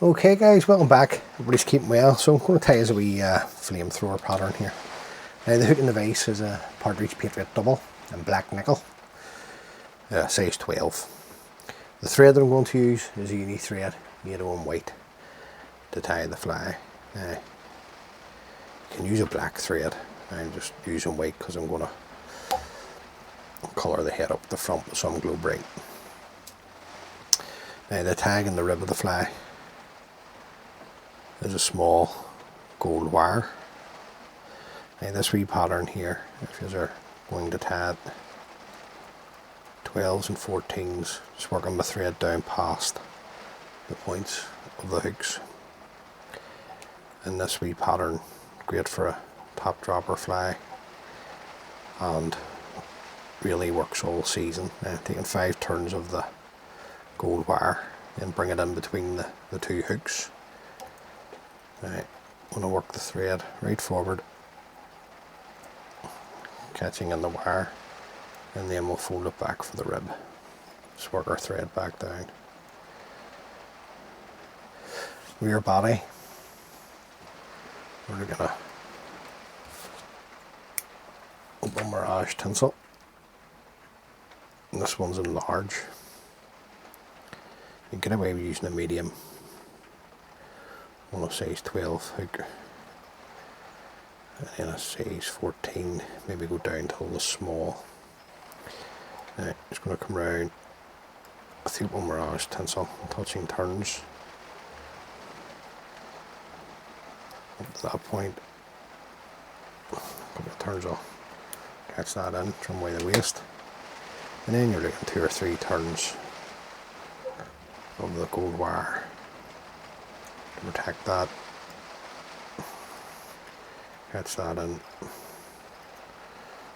Okay guys, welcome back. Everybody's keeping well. So I'm going to tell you a wee flamethrower pattern here. Now the hook in the vise is a partridge patriot double in black nickel, size 12. The thread that I'm going to use is a uni thread made of white to tie the fly. You can use a black thread. I'm just using white because I'm going to colour the head up the front with some glow bright. Now the tag and the rib of the fly is a small gold wire. Now this wee pattern here, if you are going to tie it 12s and 14s, just working the thread down past the points of the hooks. And this wee pattern, great for a top dropper fly and really works all season. Now taking 5 turns of the gold wire and bring it in between the two hooks. Right, I'm going to work the thread right forward, catching in the wire, and then we'll fold it back for the rib. Just work our thread back down. Rear body, we're going to Opal Mirage tinsel. And this one's in large. You can get away with using a medium on a size 12 hook, and then a size 14, maybe go down till the small. Now, just going to come round with the Opal Mirage tinsel, touching turns up to that point. A couple of turns will catch that in, trim away the waist, and then you're looking 2 or 3 turns of the gold wire to protect that. Catch that in,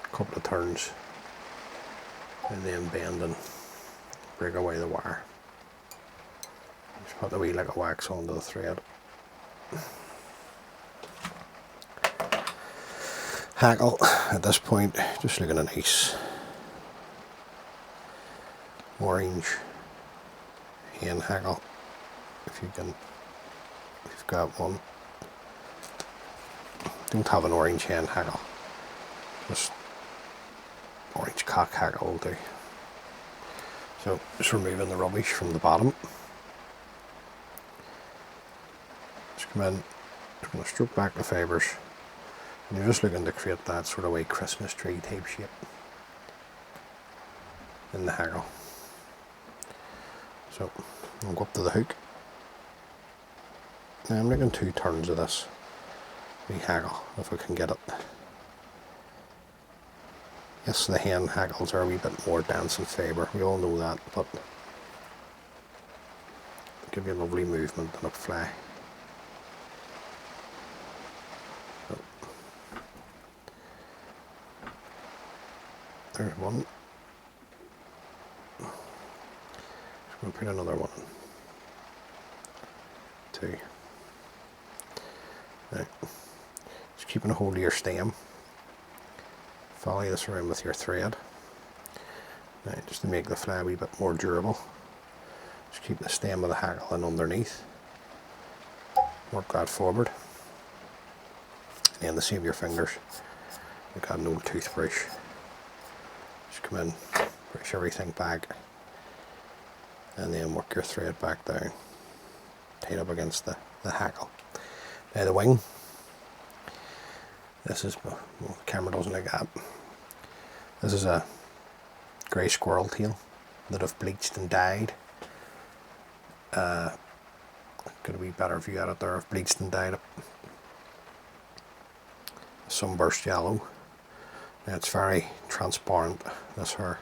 a couple of turns, and then bend and break away the wire. Just put the wee lick of wax onto the thread. Hackle at this point, just looking a nice orange hen hackle, if you've got one. Don't have an orange hen hackle, just orange cock hackle will do. So just removing the rubbish from the bottom. Just come in, just going to stroke back the fibres, and you're just looking to create that sort of white Christmas tree type shape in the hackle. So I'll go up to the hook. Now I'm making 2 turns of this wee hackle if I can get it. Yes, the hen hackles are a wee bit more dense in fibre, we all know that, but give you a lovely movement on a fly. So, there's one. Just going to put another one in. 2. Now, just keeping a hold of your stem. Follow this around with your thread. Now, just to make the fly a wee bit more durable, just keep the stem of the hackle in underneath. Work that forward. And then to save your fingers, you've got an old toothbrush. Just come in, brush everything back, and then work your thread back down, tied up against the hackle. Now the wing, this is, well, the camera doesn't like that. This is a grey squirrel tail that I've bleached and dyed. Got a wee better view at it there. I've bleached and dyed it Sunburst yellow. Now it's very transparent, this hair,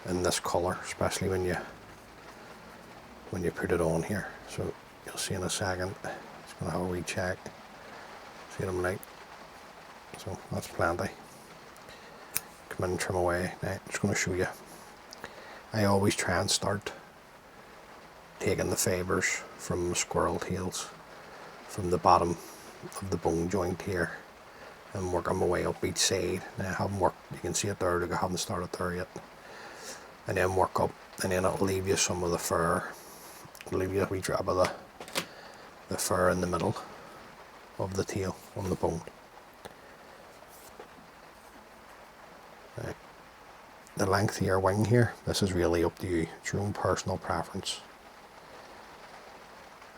in this colour, especially when you put it on here. So you'll see in a second. Just going to have a wee check. See what I'm like. So that's plenty. Come in and trim away. Now I'm just going to show you. I always try and start taking the fibres from squirrel tails from the bottom of the bone joint here and working my way up each side. Now I haven't worked, you can see it there, I haven't started there yet. And then work up, and then it'll leave you some of the fur just leave you a wee drop of the fur in the middle of the tail on the bone. Right. The length of your wing here, this is really up to you. It's your own personal preference.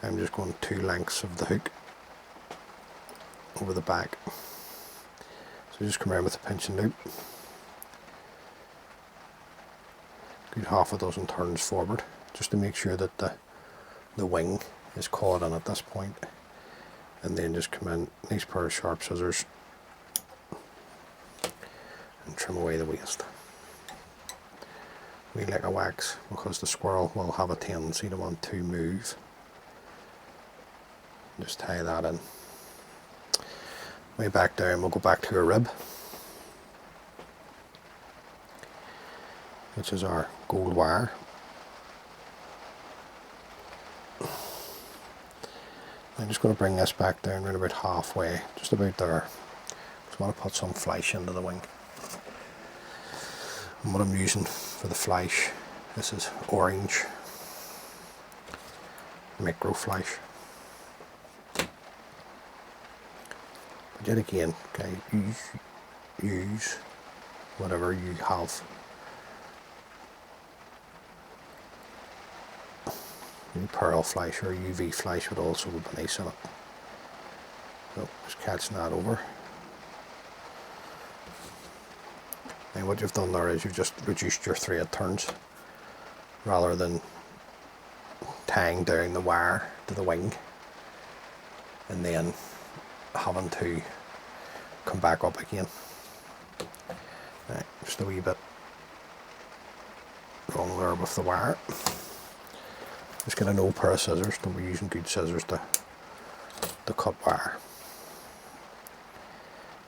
I'm just going 2 lengths of the hook over the back. So just come around with a pinching loop. Good half a dozen turns forward, just to make sure that the wing is caught in at this point. And then just come in, nice pair of sharp scissors, and trim away the waste. We like a wax, because the squirrel will have a tendency to want to move. Just tie that in. Way back down, we'll go back to a rib, which is our gold wire. I'm just going to bring this back down around about halfway, just about there. Just want to put some flesh into the wing. And what I'm using for the flesh, this is orange micro flesh. But yet again, okay, use whatever you have. Pearl flesh or UV flesh would also be nice in it. So just catching that over. And what you've done there is you've just reduced your thread turns, rather than tying down the wire to the wing and then having to come back up again. Right, just a wee bit wrong there with the wire. Just get an old pair of scissors. Don't be using good scissors to cut wire.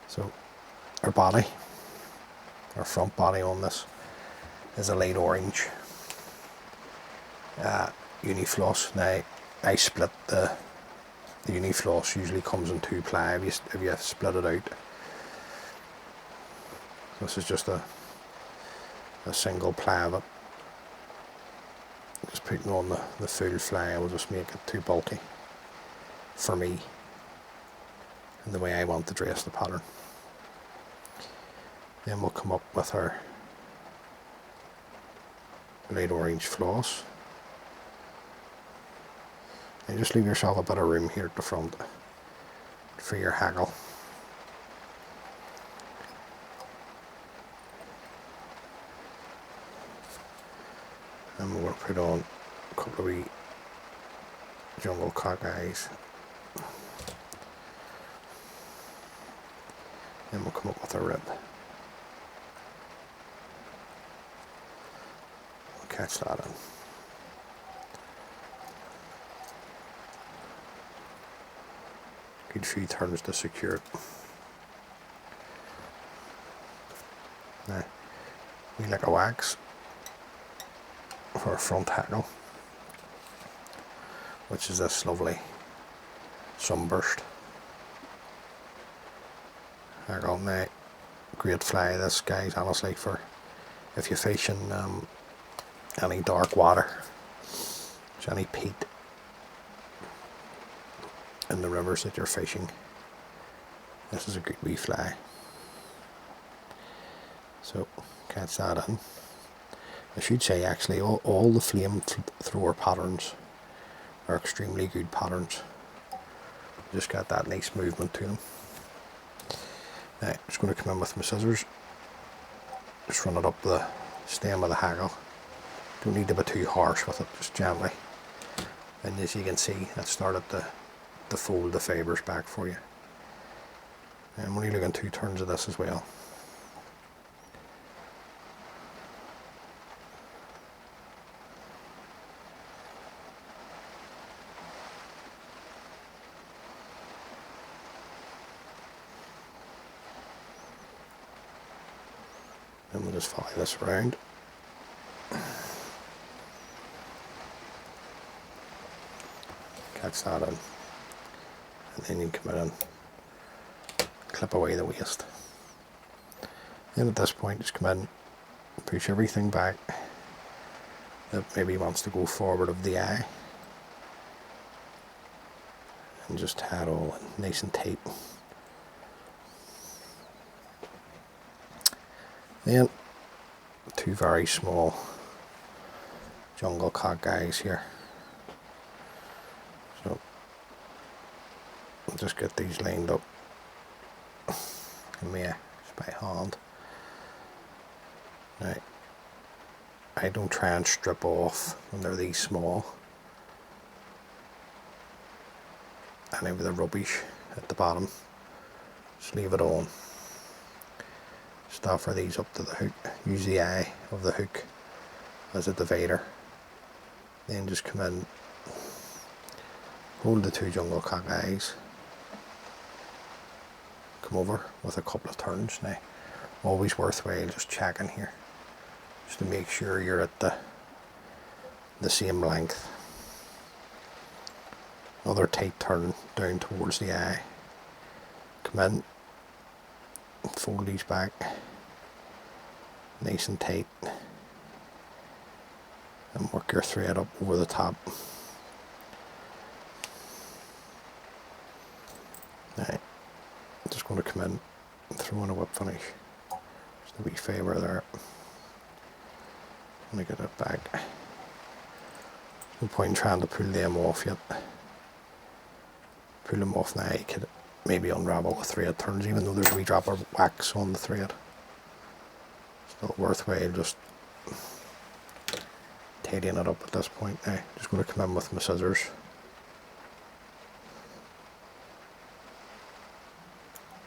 So our body, our front body on this, is a light orange uni-floss. Now I split the uni-floss, usually comes in 2 ply if you split it out. This is just a single ply of it. Just putting on the full fly will just make it too bulky for me and the way I want to dress the pattern. Then we'll come up with our light orange floss. And just leave yourself a bit of room here at the front for your hackle. And we're going to put on a couple of wee jungle cock eyes. Then we'll come up with a rib. We'll catch that in. Good few turns to secure it. Now, we like a wax for a front hackle, which is this lovely Sunburst hackle. Now, great fly this, guys, honestly, for if you're fishing any dark water, any peat in the rivers that you're fishing. This is a good wee fly. So catch that in. I should say actually all the Flamethrower patterns are extremely good patterns. Just got that nice movement to them. Now I'm just going to come in with my scissors. Just run it up the stem of the hackle. Don't need to be too harsh with it, just gently. And as you can see, that started to fold the fibres back for you. And I'm only looking 2 turns of this as well. And we'll just follow this around. Catch that in. And then you come in and clip away the waste. Then at this point, just come in, push everything back that maybe wants to go forward of the eye. and just tie it all in nice and tight. Then 2 very small jungle cock guys here. So I'll just get these lined up in just by hand. Now, I don't try and strip off when they're these small any of the rubbish at the bottom. Just leave it on. Just offer these up to the hook. Use the eye of the hook as a divider. Then just come in, hold the 2 jungle cock eyes, come over with a couple of turns. Now, always worthwhile just checking here, just to make sure you're at the same length. Another tight turn down towards the eye. Come in, fold these back, nice and tight, and work your thread up over the top. Now, I'm just going to come in and throw in a whip finish. Just a wee favour there. I'm going to get it back. No point in trying to pull them off yet. Pull them off now, you could maybe unravel the thread turns, even though there's a wee drop of wax on the thread. Still worthwhile just tidying it up at this point. Now, just going to come in with my scissors.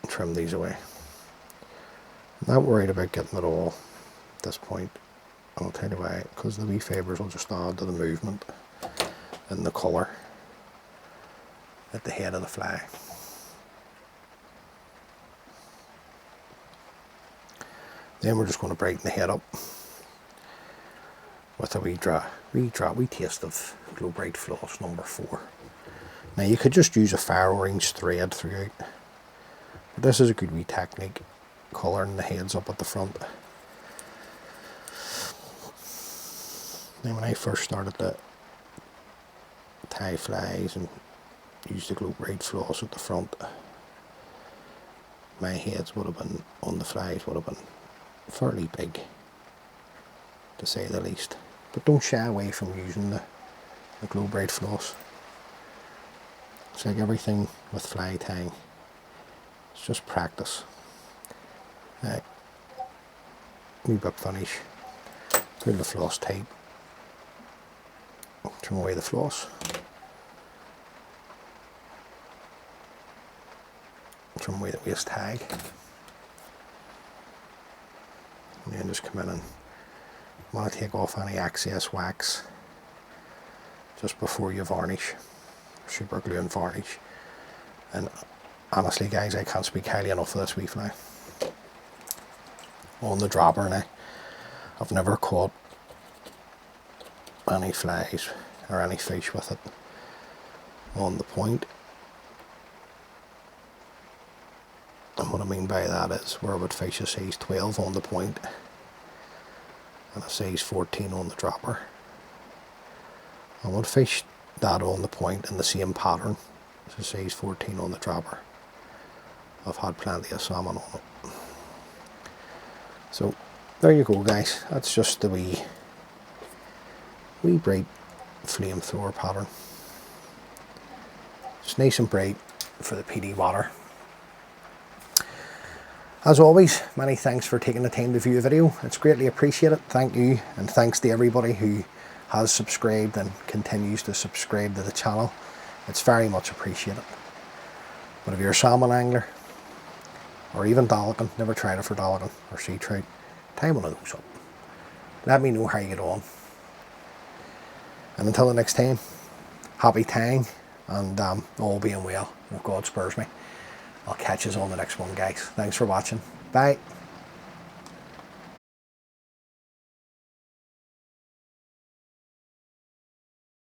And trim these away. I'm not worried about getting it all at this point. I'll tell you why, because the wee fibres will just add to the movement and the colour at the head of the fly. Then we're just going to brighten the head up with a wee taste of Glow Bright Floss number 4. Now you could just use a fire orange thread throughout, but this is a good wee technique, colouring the heads up at the front. Now when I first started to tie flies and use the Glow Bright Floss at the front, my heads would have been, on the flies, would have been fairly big, to say the least. But don't shy away from using the Glow Bright Floss. It's like everything with fly tying, it's just practice. Right, wee bit finish, pull the floss tight, trim away the floss, trim away the waste tag, and then just come in and want to take off any excess wax just before you varnish, super glue and varnish. And honestly guys, I can't speak highly enough of this wee fly. On the dropper now, I've never caught any flies or any fish with it on the point. And what I mean by that is where I would fish a size 12 on the point and a size 14 on the dropper. I would fish that on the point in the same pattern as a size 14 on the dropper. I've had plenty of salmon on it. So there you go guys, that's just the wee bright flamethrower pattern. It's nice and bright for the PD water. As always, many thanks for taking the time to view the video. It's greatly appreciated. Thank you, and thanks to everybody who has subscribed and continues to subscribe to the channel. It's very much appreciated. But if you're a salmon angler, or even dolphin, never tried it for dolphin or sea trout, tie one of those up. Let me know how you get on. And until the next time, happy tying, and all being well, if God spares me. I'll catch you on the next one guys. Thanks for watching. Bye.